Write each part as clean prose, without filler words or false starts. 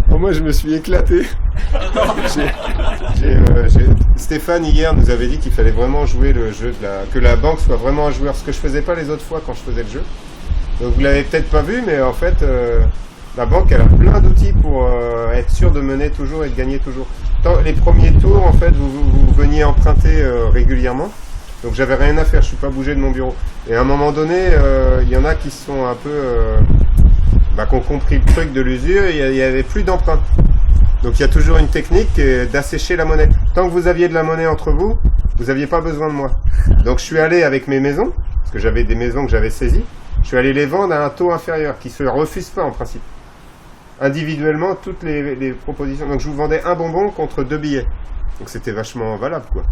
Bon, moi, je me suis éclaté. Stéphane, hier, nous avait dit qu'il fallait vraiment jouer le jeu, que la banque soit vraiment un joueur, ce que je faisais pas les autres fois quand je faisais le jeu. Donc, vous l'avez peut-être pas vu, mais en fait, la banque, elle a plein d'outils pour être sûr de mener toujours et de gagner toujours. Les premiers tours, en fait, vous veniez emprunter régulièrement. Donc, j'avais rien à faire, je suis pas bougé de mon bureau. Et à un moment donné, il y en a qui sont un peu... qui ont compris le truc de l'usure, il n'y avait plus d'emprunt. Donc il y a toujours une technique d'assécher la monnaie. Tant que vous aviez de la monnaie entre vous, vous n'aviez pas besoin de moi. Donc je suis allé avec mes maisons, parce que j'avais des maisons que j'avais saisies, je suis allé les vendre à un taux inférieur, qui ne se refuse pas en principe. Individuellement, toutes les propositions. Donc je vous vendais un bonbon contre 2 billets. Donc c'était vachement valable, quoi.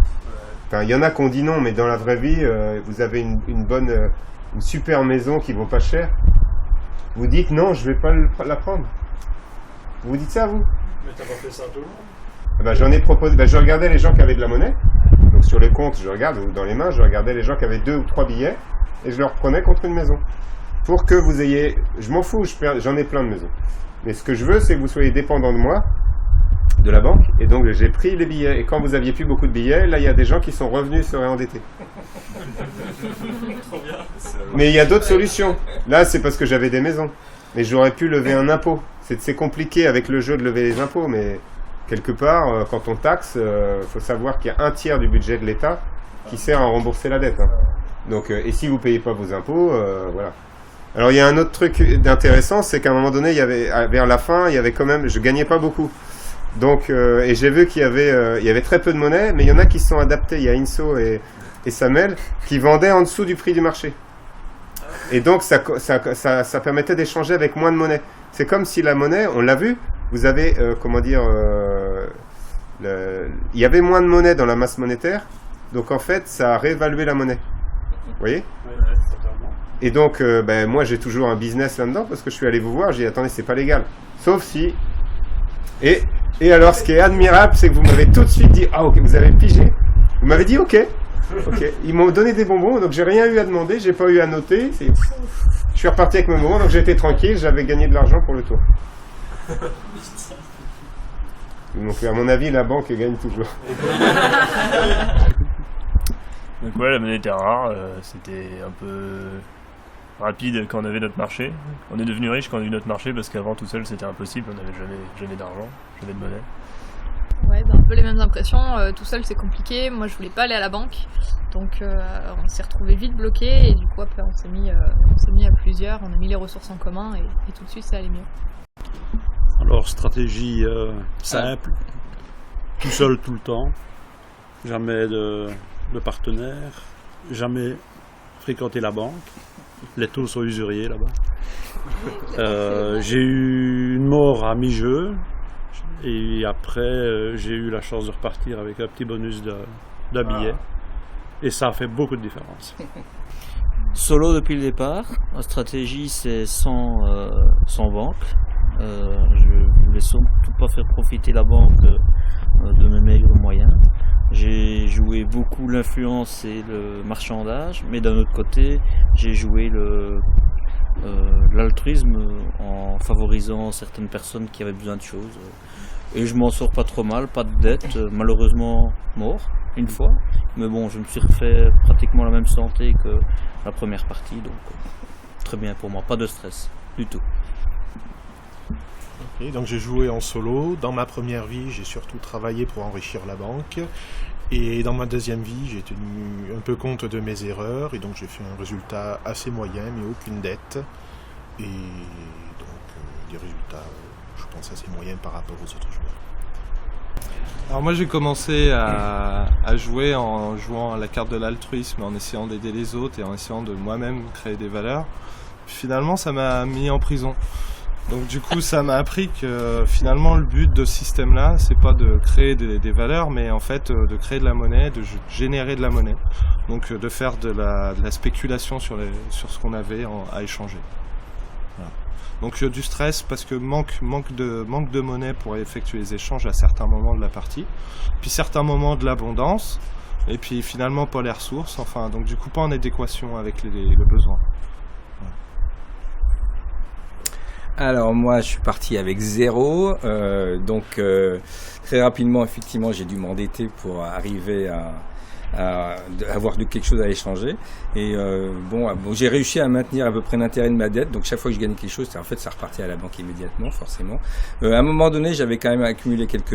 Enfin, il y en a qui ont dit non, mais dans la vraie vie, vous avez une super maison qui vaut pas cher. Vous dites non, je vais pas la prendre. Vous dites ça, vous? Mais t'as pas fait ça à tout le monde? J'en ai proposé. Je regardais les gens qui avaient de la monnaie. Donc sur le compte, je regarde, ou dans les mains, je regardais les gens qui avaient 2 ou 3 billets et je leur prenais contre une maison. Pour que vous ayez. Je m'en fous, j'en ai plein de maisons. Mais ce que je veux, c'est que vous soyez dépendant de moi, de la banque. Et donc j'ai pris les billets. Et quand vous aviez plus beaucoup de billets, là il y a des gens qui sont revenus se réendetter. Trop bien. Mais il y a d'autres solutions. Là, c'est parce que j'avais des maisons. Mais j'aurais pu lever un impôt. C'est compliqué avec le jeu de lever les impôts, mais quelque part, quand on taxe, faut savoir qu'il y a un tiers du budget de l'État qui sert à rembourser la dette. Hein. Donc, et si vous payez pas vos impôts, voilà. Alors, il y a un autre truc d'intéressant, c'est qu'à un moment donné, vers la fin, il y avait quand même, je gagnais pas beaucoup. Donc, et j'ai vu qu'il y avait très peu de monnaie, mais il y en a qui se sont adaptés. Il y a Inso et Samuel qui vendaient en dessous du prix du marché. Et donc, ça permettait d'échanger avec moins de monnaie. C'est comme si la monnaie, on l'a vu, vous avez, il y avait moins de monnaie dans la masse monétaire, donc en fait, ça a réévalué la monnaie. Vous voyez ? Et donc, moi, j'ai toujours un business là-dedans, parce que je suis allé vous voir, j'ai dit, attendez, c'est pas légal. Sauf si... Et alors, ce qui est admirable, c'est que vous m'avez tout de suite dit, ah ok, vous avez pigé. Vous m'avez dit, ok. Ils m'ont donné des bonbons, donc j'ai rien eu à demander, j'ai pas eu à noter. Je suis reparti avec mes bonbons, donc j'étais tranquille, j'avais gagné de l'argent pour le tour. Donc à mon avis, la banque gagne toujours. Donc ouais, la monnaie était rare, c'était un peu rapide quand on avait notre marché. On est devenu riche quand on a eu notre marché parce qu'avant tout seul c'était impossible, on n'avait jamais d'argent, jamais de monnaie. Ouais, un peu les mêmes impressions, tout seul c'est compliqué, moi je voulais pas aller à la banque, donc on s'est retrouvé vite bloqué et du coup après on s'est mis à plusieurs, on a mis les ressources en commun et tout de suite ça allait mieux. Alors stratégie simple, tout seul tout le temps, jamais de partenaire, jamais fréquenter la banque, les taux sont usuriers là-bas. J'ai eu une mort à mi-jeu. Et après, j'ai eu la chance de repartir avec un petit bonus d'un billet. Et ça a fait beaucoup de différence. Solo depuis le départ. La stratégie, c'est sans banque. Je voulais surtout pas faire profiter la banque de mes maigres moyens. J'ai joué beaucoup l'influence et le marchandage. Mais d'un autre côté, j'ai joué l'altruisme en favorisant certaines personnes qui avaient besoin de choses. Et je m'en sors pas trop mal, pas de dette, malheureusement mort une fois. Mais bon, je me suis refait pratiquement la même santé que la première partie, donc très bien pour moi, pas de stress du tout. Okay, donc j'ai joué en solo. Dans ma première vie, j'ai surtout travaillé pour enrichir la banque. Et dans ma deuxième vie, j'ai tenu un peu compte de mes erreurs. Et donc j'ai fait un résultat assez moyen, mais aucune dette. Et donc des résultats, je pense, assez moyens par rapport aux autres joueurs. Alors moi j'ai commencé à jouer en jouant à la carte de l'altruisme, en essayant d'aider les autres et en essayant de moi-même créer des valeurs. Puis finalement ça m'a mis en prison. Donc du coup ça m'a appris que finalement le but de ce système-là, c'est pas de créer des valeurs, mais en fait de créer de la monnaie, de générer de la monnaie. Donc de faire de la spéculation sur ce qu'on avait à échanger. Voilà. Donc du stress parce que manque de monnaie pour effectuer les échanges à certains moments de la partie, puis certains moments de l'abondance, et puis finalement pas les ressources, enfin donc du coup pas en adéquation avec le besoin. Alors moi, je suis parti avec 0. Donc très rapidement, effectivement, j'ai dû m'endetter pour arriver à avoir quelque chose à échanger. Et bon, j'ai réussi à maintenir à peu près l'intérêt de ma dette. Donc chaque fois que je gagnais quelque chose, en fait, ça repartait à la banque immédiatement, forcément. À un moment donné, j'avais quand même accumulé quelques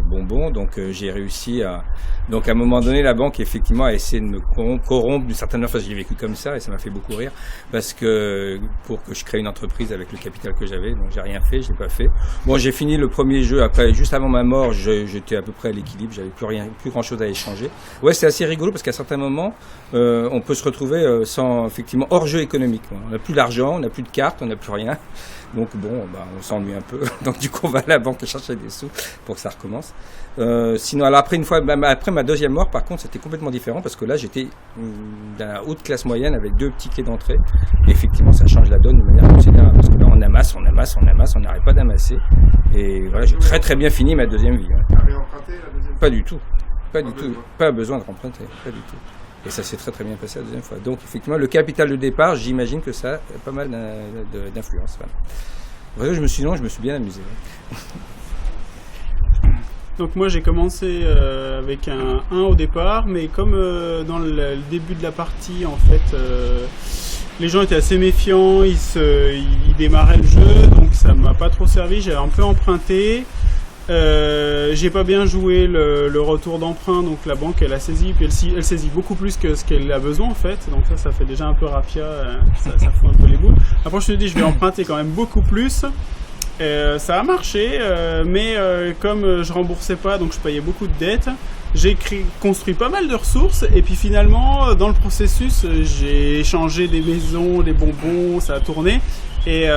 bonbons. Donc j'ai réussi à... Donc à un moment donné, la banque, effectivement, a essayé de me corrompre d'une certaine manière. Enfin, je l'ai vécu comme ça et ça m'a fait beaucoup rire. Parce que pour que je crée une entreprise avec le capital que j'avais, donc j'ai rien fait, je l'ai pas fait. Bon, j'ai fini le premier jeu. Après, juste avant ma mort, j'étais à peu près à l'équilibre. J'avais plus grand chose à échanger. Ouais, c'est assez rigolo parce qu'à certains moments, on peut se retrouver effectivement hors jeu économique. On n'a plus d'argent, on n'a plus de cartes, on n'a plus rien. Donc bon, on s'ennuie un peu. Donc du coup, on va à la banque chercher des sous pour que ça recommence. Sinon, alors après ma deuxième mort, par contre, c'était complètement différent parce que là, j'étais dans la haute classe moyenne avec 2 petits clés d'entrée. Et effectivement, ça change la donne de manière considérable parce que là, on amasse, on n'arrête pas d'amasser. Et voilà, j'ai très très bien fini ma deuxième vie. Tu avais emprunté la deuxième fois? Pas du tout. Pas besoin de remprunter, pas du tout. Et ça s'est très très bien passé la deuxième fois. Donc effectivement, le capital de départ, j'imagine que ça a pas mal d'influence. Voilà. Je me suis bien amusé. Donc moi j'ai commencé avec un 1 au départ, mais comme dans le début de la partie, en fait, les gens étaient assez méfiants, ils démarraient le jeu, donc ça m'a pas trop servi, j'avais un peu emprunté. J'ai pas bien joué le retour d'emprunt, donc la banque elle a saisi, puis elle saisit beaucoup plus que ce qu'elle a besoin en fait, donc ça fait déjà un peu raffia, ça fout un peu les boules. Après je te dis, je vais emprunter quand même beaucoup plus, ça a marché, mais comme je remboursais pas, donc je payais beaucoup de dettes, j'ai construit pas mal de ressources, et puis finalement dans le processus j'ai échangé des maisons, des bonbons, ça a tourné, et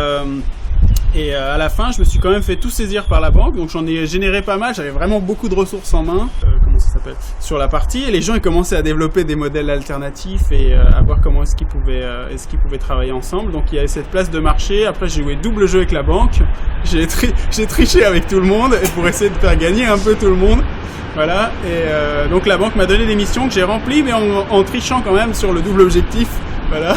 à la fin, je me suis quand même fait tout saisir par la banque, donc j'en ai généré pas mal, j'avais vraiment beaucoup de ressources en main, sur la partie, et les gens ils commençaient à développer des modèles alternatifs et à voir comment est-ce qu'ils pouvaient travailler ensemble. Donc il y avait cette place de marché. Après j'ai joué double jeu avec la banque, j'ai triché avec tout le monde pour essayer de faire gagner un peu tout le monde. Voilà, et donc la banque m'a donné des missions que j'ai remplies, mais en trichant quand même sur le double objectif. Voilà.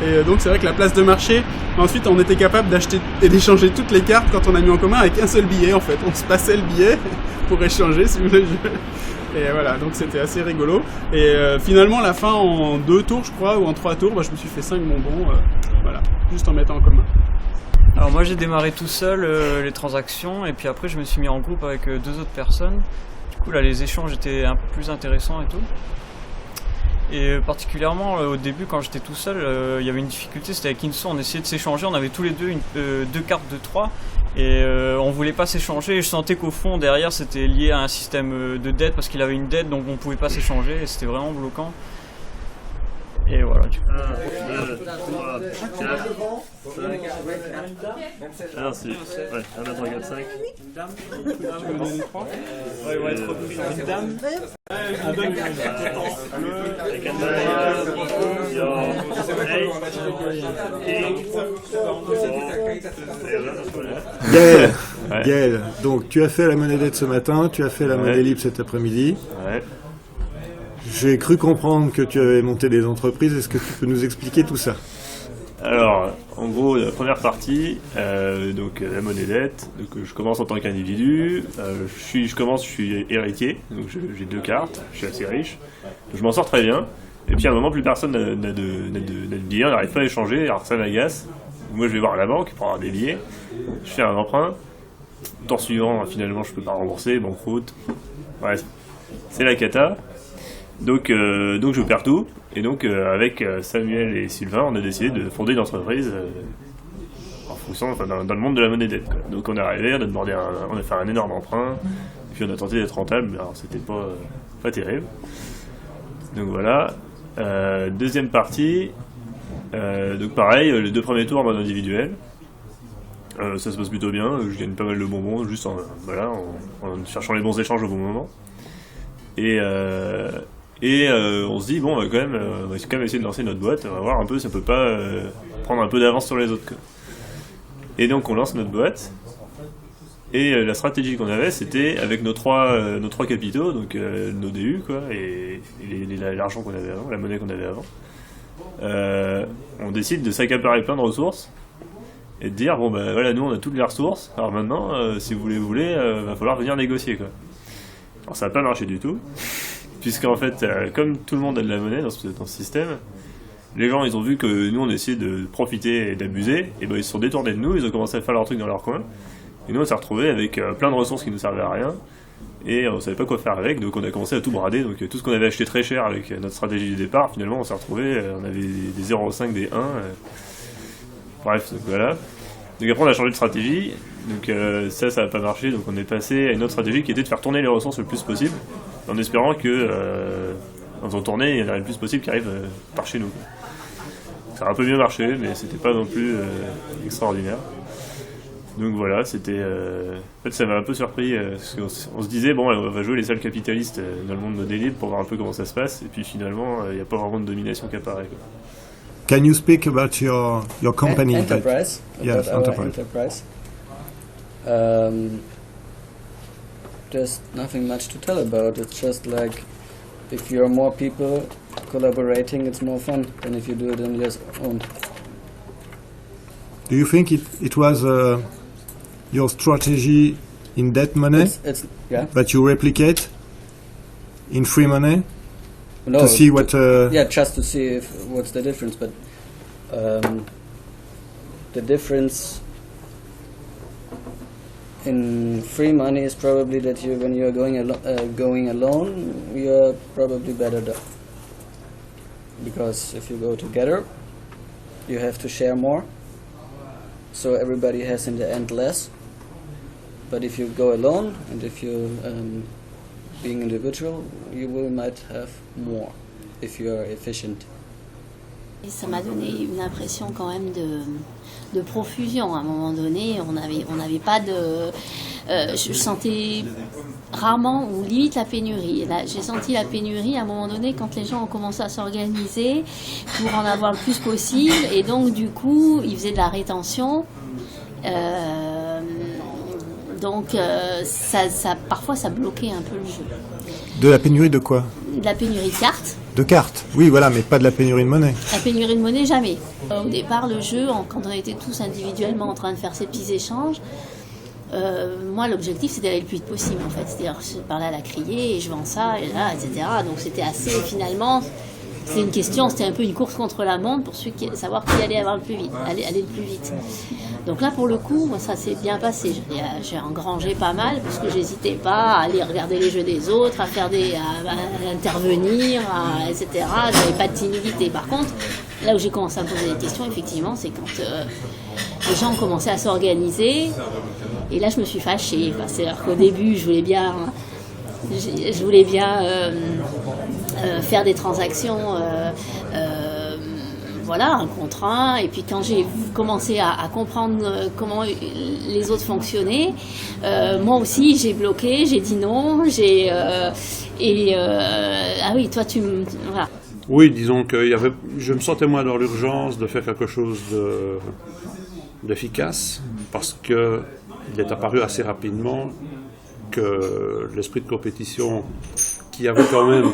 Et donc c'est vrai que la place de marché, ensuite on était capable d'acheter et d'échanger toutes les cartes quand on a mis en commun avec un seul billet en fait. On se passait le billet pour échanger si vous voulez. Et voilà, donc c'était assez rigolo. Et finalement la fin en 2 tours je crois, ou en 3 tours, je me suis fait 5 bonbons, voilà, juste en mettant en commun. Alors moi j'ai démarré tout seul les transactions, et puis après je me suis mis en groupe avec 2 autres personnes. Du coup là les échanges étaient un peu plus intéressants et tout. Et particulièrement au début quand j'étais tout seul, il y avait une difficulté, c'était avec Inso, on essayait de s'échanger, on avait tous les deux 2 cartes de 3 et on voulait pas s'échanger, et je sentais qu'au fond derrière c'était lié à un système de dette parce qu'il avait une dette, donc on pouvait pas s'échanger et c'était vraiment bloquant. Et voilà, du coup. 1, 2, 3, 4, 5. Ah non, c'est. Ouais, 1, 2, 3, 4, 5. Ouais, ouais, trop cool. Une dame. Un dame. Avec un Gaël, donc tu as fait la monnaie dette ce matin, tu as fait la monnaie libre cet après-midi. Ouais. J'ai cru comprendre que tu avais monté des entreprises, est-ce que tu peux nous expliquer tout ça? Alors, en gros, la première partie, donc la monnaie dette, donc je commence en tant qu'individu, je suis héritier, donc j'ai 2 cartes, je suis assez riche, donc je m'en sors très bien, et puis à un moment plus personne n'a de billets, on n'arrive pas à échanger, alors ça m'agace, moi je vais voir la banque pour avoir des billets, je fais un emprunt, le temps suivant finalement je peux pas rembourser, banqueroute, bref, c'est la cata. Donc je perds tout, et donc avec Samuel et Sylvain, on a décidé de fonder une entreprise en fonction, dans le monde de la monnaie dette, quoi. Donc on est arrivé, on a fait un énorme emprunt, et puis on a tenté d'être rentable, mais alors c'était pas terrible. Donc voilà. Deuxième partie, donc pareil, les 2 premiers tours en mode individuel. Ça se passe plutôt bien, je gagne pas mal de bonbons, juste en cherchant les bons échanges au bon moment. Et on se dit, bon, on va quand même essayer de lancer notre boîte, on va voir un peu, ça peut pas prendre un peu d'avance sur les autres, quoi. Et donc on lance notre boîte, et la stratégie qu'on avait, c'était avec nos trois capitaux, donc nos DU, quoi, et l'argent qu'on avait avant, la monnaie qu'on avait avant, on décide de s'accaparer plein de ressources, et de dire bon bah voilà, nous on a toutes les ressources, alors maintenant si vous voulez, va falloir venir négocier quoi. Alors ça n'a pas marché du tout, puisqu'en fait comme tout le monde a de la monnaie dans ce système, les gens ils ont vu que nous on essayait de profiter et d'abuser, et ben ils se sont détournés de nous, ils ont commencé à faire leur truc dans leur coin, et nous on s'est retrouvés avec plein de ressources qui nous servaient à rien, et on savait pas quoi faire avec, donc on a commencé à tout brader, donc tout ce qu'on avait acheté très cher avec notre stratégie du départ, finalement on s'est retrouvés, on avait des 0,5, des 1, bref, donc voilà. Donc après on a changé de stratégie, donc ça n'a pas marché, donc on est passé à une autre stratégie qui était de faire tourner les ressources le plus possible, en espérant que en faisant tourner, il y en aurait le plus possible qui arrive par chez nous. Ça a un peu mieux marché, mais c'était pas non plus extraordinaire. Donc voilà, c'était. En fait, ça m'a un peu surpris, parce qu'on se disait, bon, on va jouer les seuls capitalistes dans le monde de libre pour voir un peu comment ça se passe, et puis finalement, il n'y a pas vraiment de domination qui apparaît. Quoi. Can you speak about your company? Enterprise. Yes, Enterprise. Enterprise. There's nothing much to tell about. It's just like if you're more people collaborating, it's more fun than if you do it on your own. Do you think it was your strategy in dead money Yeah. that you replicate in free money No, to see what? Yeah, just to see what's the difference. But the difference in free money is probably that when you're going alone, you're probably better off. Because if you go together, you have to share more. So everybody has in the end less. But if you go alone and if you being individual, you might have more if you are efficient. Et ça m'a donné une impression quand même de profusion. À un moment donné, on n'avait pas de... je sentais rarement ou limite la pénurie. Et là, j'ai senti la pénurie à un moment donné quand les gens ont commencé à s'organiser pour en avoir le plus possible. Et donc, du coup, ils faisaient de la rétention. Donc, parfois, ça bloquait un peu le jeu. De la pénurie de quoi? De la pénurie de cartes. De cartes, oui, voilà, mais pas de la pénurie de monnaie. La pénurie de monnaie, jamais. Au départ, le jeu, quand on était tous individuellement en train de faire ces petits échanges, moi, l'objectif, c'était d'aller le plus vite possible, en fait. C'est-à-dire, je parlais à la criée, et je vends ça, et là, etc. Donc, c'était assez, finalement... C'était une question, c'était un peu une course contre la montre pour savoir qui allait avoir le plus vite, aller le plus vite. Donc là, pour le coup, moi, ça s'est bien passé. J'ai engrangé pas mal parce que j'hésitais pas à aller regarder les jeux des autres, à intervenir, etc. J'avais pas de timidité. Par contre, là où j'ai commencé à me poser des questions, effectivement, c'est quand les gens ont commencé à s'organiser. Et là, je me suis fâchée. C'est-à-dire qu'au début, je voulais bien faire des transactions, voilà, un contre un. Et puis quand j'ai commencé à comprendre comment les autres fonctionnaient, moi aussi j'ai bloqué, j'ai dit non, ah oui, toi tu me... Voilà. Oui, disons que je me sentais moins dans l'urgence de faire quelque chose d'efficace, parce qu'il est apparu assez rapidement que l'esprit de compétition qui avait quand même,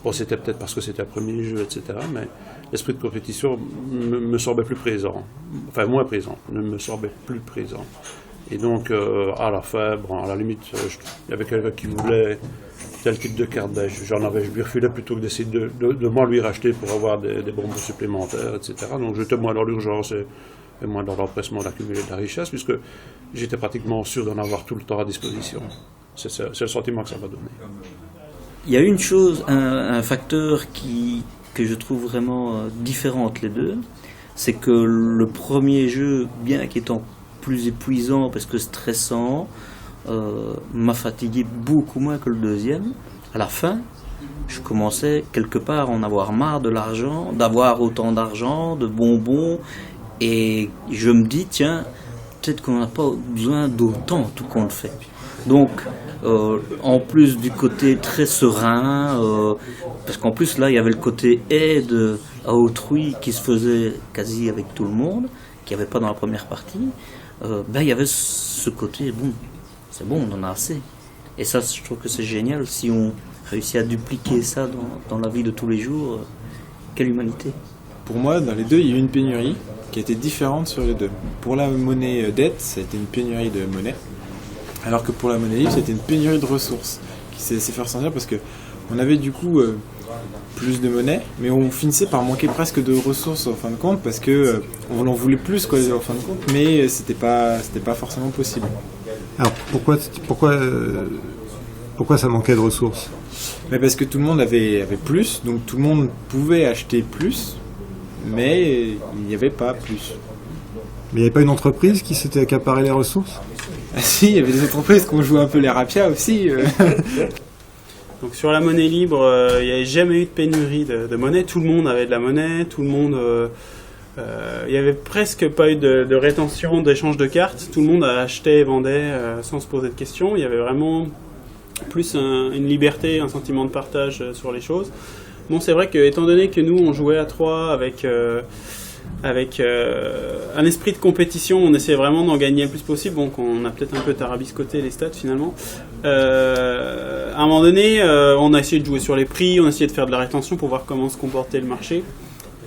bon c'était peut-être parce que c'était un premier jeu, etc., mais l'esprit de compétition me semblait plus présent, enfin moins présent, ne me semblait plus présent. Et donc à la fin, bon, à la limite, il y avait quelqu'un qui voulait tel type de carte, je lui refilais plutôt que d'essayer de moi lui racheter pour avoir des bonbons supplémentaires, etc. Donc j'étais moins dans l'urgence et moins dans l'empressement d'accumuler de la richesse, puisque j'étais pratiquement sûr d'en avoir tout le temps à disposition. C'est le sentiment que ça m'a donné. Il y a une chose, un facteur que je trouve vraiment différent entre les deux, c'est que le premier jeu, bien qu'étant plus épuisant parce que stressant, m'a fatigué beaucoup moins que le deuxième. À la fin, je commençais quelque part à en avoir marre de l'argent, d'avoir autant d'argent, de bonbons, et je me dis, tiens, peut-être qu'on n'a pas besoin d'autant tout qu'on le fait. Donc, en plus du côté très serein, parce qu'en plus là, il y avait le côté aide à autrui qui se faisait quasi avec tout le monde, qu'il n'y avait pas dans la première partie, il y avait ce côté, bon, c'est bon, on en a assez. Et ça, je trouve que c'est génial, si on réussit à dupliquer ça dans la vie de tous les jours, quelle humanité. Pour moi, dans les deux, il y a eu une pénurie qui était différente sur les deux. Pour la monnaie dette, c'était une pénurie de monnaie, alors que pour la monnaie libre, c'était une pénurie de ressources qui s'est laissé faire sentir parce que on avait du coup plus de monnaie, mais on finissait par manquer presque de ressources en fin de compte parce que on en voulait plus quoi, en fin de compte, mais c'était pas forcément possible. Alors pourquoi ça manquait de ressources? Mais parce que tout le monde avait plus, donc tout le monde pouvait acheter plus, mais il n'y avait pas plus. Mais il n'y avait pas une entreprise qui s'était accaparé les ressources? Ah si, il y avait des entreprises qui ont joué un peu les rapias aussi. Donc sur la monnaie libre, il n'y avait jamais eu de pénurie de monnaie. Tout le monde avait de la monnaie, tout le monde... il n'y avait presque pas eu de rétention, d'échange de cartes. Tout le monde achetait et vendait sans se poser de questions. Il y avait vraiment plus une liberté, un sentiment de partage sur les choses. Bon, c'est vrai que étant donné que nous, on jouait à 3 avec un esprit de compétition, on essayait vraiment d'en gagner le plus possible. Donc on a peut-être un peu tarabiscoté les stats finalement. À un moment donné, on a essayé de jouer sur les prix, on a essayé de faire de la rétention pour voir comment se comportait le marché.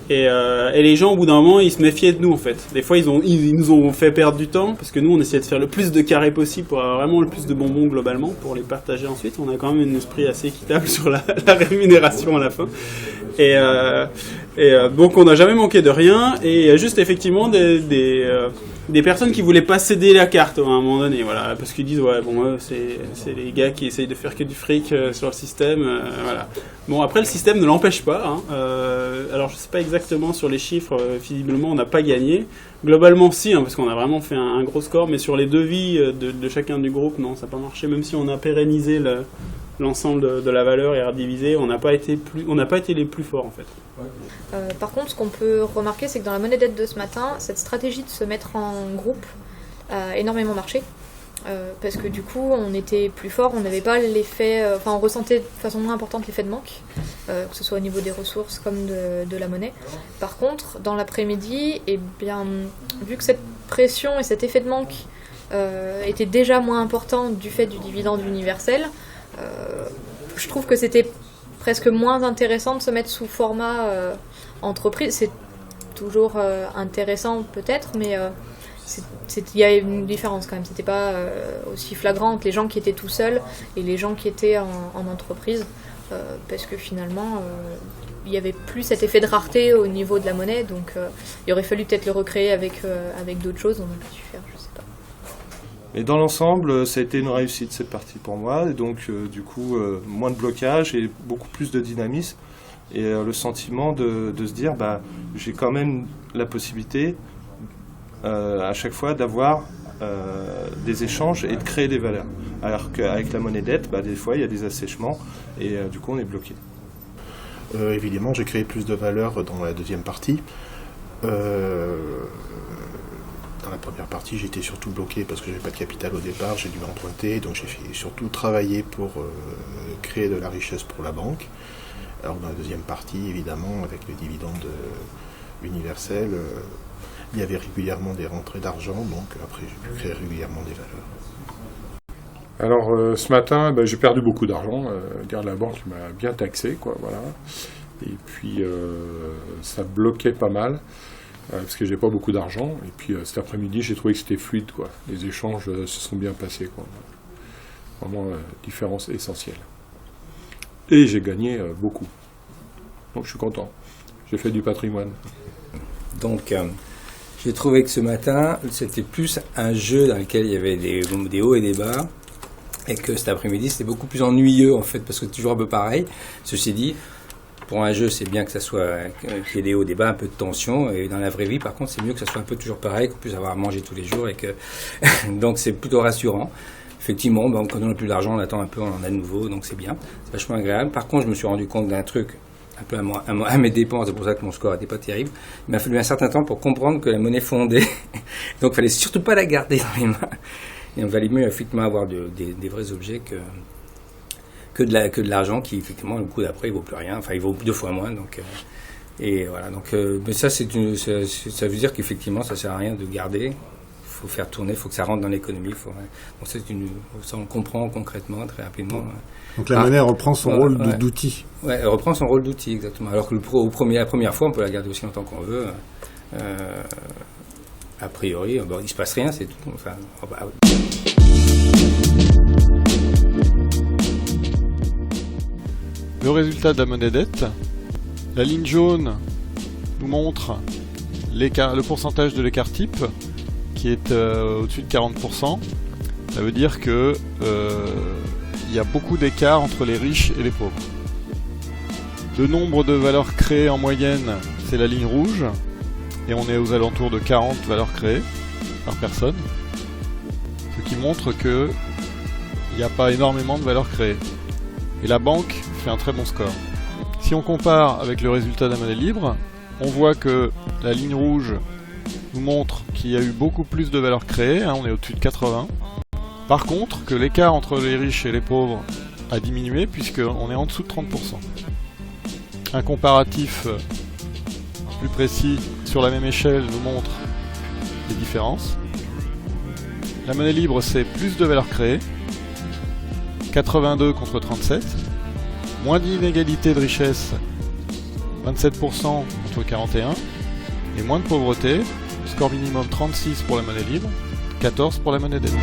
Et les gens, au bout d'un moment, ils se méfiaient de nous, en fait. Des fois, ils nous ont fait perdre du temps, parce que nous, on essayait de faire le plus de carrés possible pour avoir vraiment le plus de bonbons globalement, pour les partager ensuite. On a quand même un esprit assez équitable sur la rémunération à la fin. Et donc, on n'a jamais manqué de rien. Et juste, effectivement, des personnes qui voulaient pas céder la carte à un moment donné, voilà, parce qu'ils disent, ouais, bon, c'est les gars qui essayent de faire que du fric sur le système, voilà. Bon, après, le système ne l'empêche pas, hein. Alors, je sais pas exactement sur les chiffres, visiblement, on n'a pas gagné. Globalement, si, hein, parce qu'on a vraiment fait un gros score, mais sur les devis de chacun du groupe, non, ça n'a pas marché, même si on a pérennisé l'ensemble de la valeur et redivisé, on n'a pas été les plus forts, en fait. Par contre, ce qu'on peut remarquer, c'est que dans la monnaie dette de ce matin, cette stratégie de se mettre en groupe a énormément marché. Parce que du coup, on était plus fort, on n'avait pas l'effet... on ressentait de façon moins importante l'effet de manque, que ce soit au niveau des ressources comme de la monnaie. Par contre, dans l'après-midi, eh bien, vu que cette pression et cet effet de manque étaient déjà moins importants du fait du dividende universel, je trouve que c'était presque moins intéressant de se mettre sous format entreprise. C'est toujours intéressant peut-être, mais il y a une différence quand même. C'était pas aussi flagrant entre les gens qui étaient tout seuls et les gens qui étaient en entreprise, parce que finalement il y avait plus cet effet de rareté au niveau de la monnaie, donc il aurait fallu peut-être le recréer avec d'autres choses. On a pas su faire, je sais pas. Et dans l'ensemble, ça a été une réussite cette partie pour moi, et donc du coup moins de blocage et beaucoup plus de dynamisme, et le sentiment de se dire j'ai quand même la possibilité à chaque fois d'avoir des échanges et de créer des valeurs. Alors qu'avec la monnaie dette, des fois il y a des assèchements et du coup on est bloqué. Évidemment, j'ai créé plus de valeur dans la deuxième partie. Dans la première partie, j'étais surtout bloqué parce que j'avais pas de capital au départ, j'ai dû emprunter, donc j'ai surtout travaillé pour créer de la richesse pour la banque. Alors dans la deuxième partie, évidemment, avec le dividende universel, il y avait régulièrement des rentrées d'argent, donc après j'ai pu créer régulièrement des valeurs. Alors ce matin, j'ai perdu beaucoup d'argent. La banque m'a bien taxé, quoi, voilà. Et puis ça bloquait pas mal. Parce que j'ai pas beaucoup d'argent, et puis cet après-midi j'ai trouvé que c'était fluide, quoi. Les échanges se sont bien passés, quoi. Vraiment différence essentielle. Et j'ai gagné beaucoup. Donc je suis content. J'ai fait du patrimoine. Donc j'ai trouvé que ce matin c'était plus un jeu dans lequel il y avait des hauts et des bas, et que cet après-midi c'était beaucoup plus ennuyeux en fait, parce que c'est toujours un peu pareil. Ceci dit, pour un jeu, c'est bien que ça soit qu'il y ait des hauts, des bas, un peu de tension. Et dans la vraie vie, par contre, c'est mieux que ça soit un peu toujours pareil, qu'on puisse avoir à manger tous les jours. Et que donc, c'est plutôt rassurant. Effectivement, quand on n'a plus d'argent, on attend un peu, on en a de nouveau. Donc, c'est bien. C'est vachement agréable. Par contre, je me suis rendu compte d'un truc, un peu à mes dépens. C'est pour ça que mon score n'était pas terrible. Il m'a fallu un certain temps pour comprendre que la monnaie fondait. Donc, il fallait surtout pas la garder dans les mains. Et il valait mieux, effectivement, avoir des vrais objets que de l'argent qui, effectivement, le coup d'après, il vaut plus rien. Enfin, il vaut 2 fois moins. Donc, et voilà. Donc, mais ça, ça veut dire qu'effectivement, ça sert à rien de garder. faut faire tourner, il faut que ça rentre dans l'économie. Ça on le comprend concrètement très rapidement. Donc la monnaie reprend son rôle d'outil. Ouais, elle reprend son rôle d'outil, exactement. Alors que la première fois, on peut la garder aussi longtemps qu'on veut. A priori, il ne se passe rien, c'est tout. Enfin, Le résultat de la monnaie dette, la ligne jaune nous montre le pourcentage de l'écart type qui est au-dessus de 40%. Ça veut dire que il y a beaucoup d'écart entre les riches et les pauvres. Le nombre de valeurs créées en moyenne, c'est la ligne rouge, et on est aux alentours de 40 valeurs créées par personne, ce qui montre que il n'y a pas énormément de valeurs créées. Et la banque fait un très bon score. Si on compare avec le résultat de la monnaie libre, on voit que la ligne rouge nous montre qu'il y a eu beaucoup plus de valeurs créées, on est au-dessus de 80. Par contre, que l'écart entre les riches et les pauvres a diminué puisqu'on est en dessous de 30%. Un comparatif plus précis sur la même échelle nous montre les différences. La monnaie libre, c'est plus de valeurs créées, 82 contre 37, moins d'inégalité de richesse, 27% contre 41, et moins de pauvreté, score minimum 36 pour la monnaie libre, 14 pour la monnaie dette.